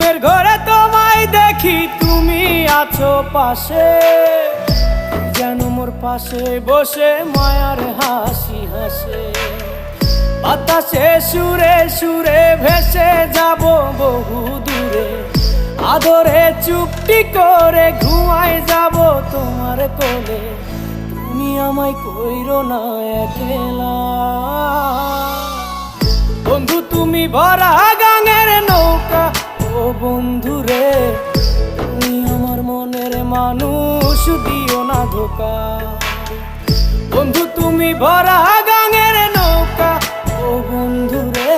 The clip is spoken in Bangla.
ঘুমের ঘরে তোমায় দেখি, তুমি আছো পাশে, যেন মোর পাশে বসে মায়ার হাসি হাসে। বাতাসে সুরে সুরে ভেসে যাব বহু দূরে, আদরে চুপটি করে ঘুমায় যাব তোমার কোলে। তুমি আমায় কইরো না একলা বন্ধু, তুমি ভরা গাঙের নৌকা। ও বন্ধু রে, তুমি আমার মনের মানুষ, দিও না ধোকা। বন্ধু তুমি ভরা গাঙের নৌকা, ও বন্ধু রে।